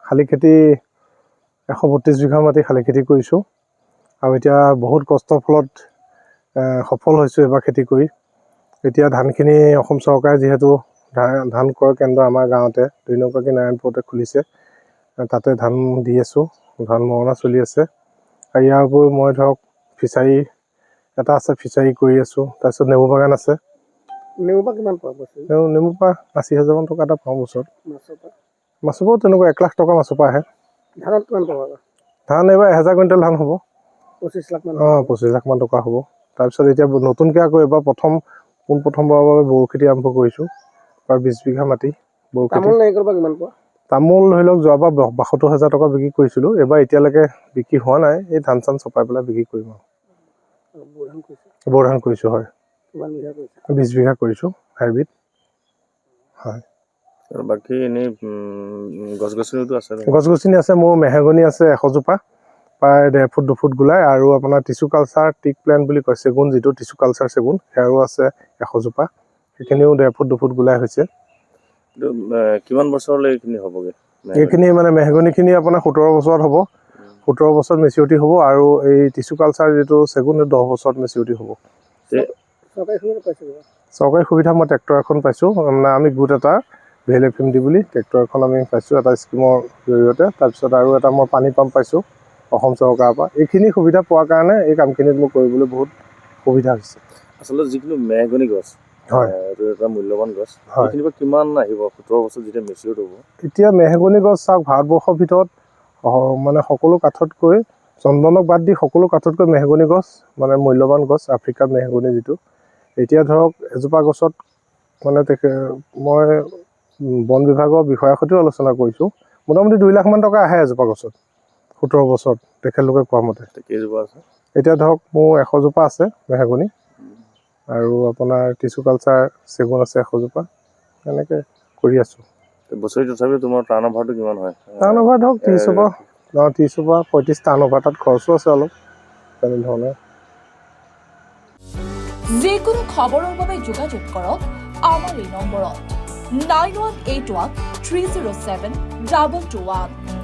শালি খেতি 132 বিঘা মাটি শালি খেতি কৰিছোঁ আৰু এতিয়া বহুত কষ্টৰ ফলত সফল হৈছোঁ এবাৰ খেতি কৰি। এতিয়া ধানখিনি অসম চৰকাৰে যিহেতু ধান ক্ৰয় কেন্দ্ৰ আমাৰ গাঁৱতে 2 নম্বৰকৈ নাৰায়ণপুৰতে খুলিছে, তাতে ধান দি আছোঁ, ধান মৰণা চলি আছে। আৰু ইয়াৰ উপৰিও মই ধৰক ফিচাৰী এটা আছে, ফিচাৰী কৰি আছোঁ। তাৰপিছত নেমু বাগান আছে। নেমুপা কিমান পোৱা বস্তু? নেমুপা 80,000 মান টকা এটা পাওঁ বছৰত। মাছৰ পৰা তেনেকুৱা 1 লাখ টকা মাছৰ পৰা আহে। ধানত কিমান পাবা? ধান এইবাৰ 1000 কুইণ্টেল ধান হ'ব। 25 লাখ মান। 25 লাখ মান টকা হ'ব। তাৰপিছত এতিয়া নতুনকৈ আকৌ এইবাৰ প্ৰথমবাৰৰ বাবে বড়ো খেতি আৰম্ভ কৰিছোঁ। প্ৰায় 20 বিঘা মাটি বড়ো খেতি। তামোল নাৰিকলৰ পৰা কিমান পোৱা? তামোল ধৰি লওক যোৱাবাৰ 72,000 টকা বিক্ৰী কৰিছিলোঁ। এইবাৰ এতিয়ালৈকে বিক্ৰী হোৱা নাই। এই ধান চান চপাই পেলাই বিক্ৰী কৰিম আৰু। বড়ো ধান কৰিছোঁ, হয়। 20 বিঘা কৰিছোঁ হাইব্ৰিড, হয়। আৰু বাকী এনেই গছ-গছনিটো আছে? গছ-গছনি আছে, মোৰ মেহগনি আছে 100 জোপা, প্ৰায় 1.5 ফুট 2 ফুট গোলাই। আৰু আপোনাৰ টিচু কালচাৰ টিক প্লেণ্ট বুলি কয়, চেগুন যিটো টিচু কালচাৰ চেগুন, সেয়াও আছে 100 জোপা। সেইখিনিও 1.5 ফুট 2 ফুট গোলাই হৈছে। কিমান বছৰলৈ এইখিনি হ'বগৈ? এইখিনি মানে মেহগনিখিনি আপোনাৰ 17 বছৰত হ'ব, 17 বছৰত মেচিউৰিটি হ'ব। আৰু এই টিচু কালচাৰ যিটো চেগুন 10 বছৰত মেচিউৰিটি হ'ব। চৰকাৰী সুবিধা মই ট্ৰেক্টৰ এখন পাইছোঁ, মানে আমি গোট এটা VLFMD বুলি ট্ৰেক্টৰ এখন আমি পাইছোঁ এটা স্কিমৰ জৰিয়তে। তাৰপিছত আৰু এটা মই পানী পাম্প পাইছোঁ অসম চৰকাৰৰ পৰা। এইখিনি সুবিধা পোৱাৰ কাৰণে এই কামখিনিত মোৰ কৰিবলৈ বহুত সুবিধা হৈছে। আচলতে যিকোনো মেহগনি গছ, হয়, এইটো এটা মূল্যৱান গছ, হয়। এইখিনিৰ পৰা কিমান আহিব 17 বছৰ যেতিয়া মেচিউৰ হ'ব? এতিয়া মেহগনি গছ চাওক, ভাৰতবৰ্ষৰ ভিতৰত মানে সকলো কাঠতকৈ, চন্দনক বাদ দি সকলো কাঠতকৈ মেহগনি গছ মানে মূল্যৱান গছ, আফ্ৰিকাৰ মেহগনি যিটো। এতিয়া ধৰক এজোপা গছত মানে মই বন বিভাগৰ বিষয়াৰ সৈতেও আলোচনা কৰিছোঁ, মোটামুটি 2 লাখ মান টকা আহে এজোপা গছত 17 বছৰত, তেখেতলোকে কোৱা মতে। কেইজোপা আছে? এতিয়া ধৰক মোৰ 100 জোপা আছে মেহগনি, আৰু আপোনাৰ টিচু কালচাৰ চেগুন আছে 100 জোপা, এনেকৈ কৰি আছোঁ। বছৰি তথাপিও তোমাৰ টাৰ্ণ অভাৰটো কিমান হয়? টাৰ্ণ অভাৰ ধৰক 30 পৰা 35 টাৰ্ণ অভাৰ, তাত খৰচো আছে অলপ তেনেধৰণে। যিকোনো খবৰৰ বাবে যোগাযোগ কৰক আমাৰ এই নম্বৰত 9181 307 221।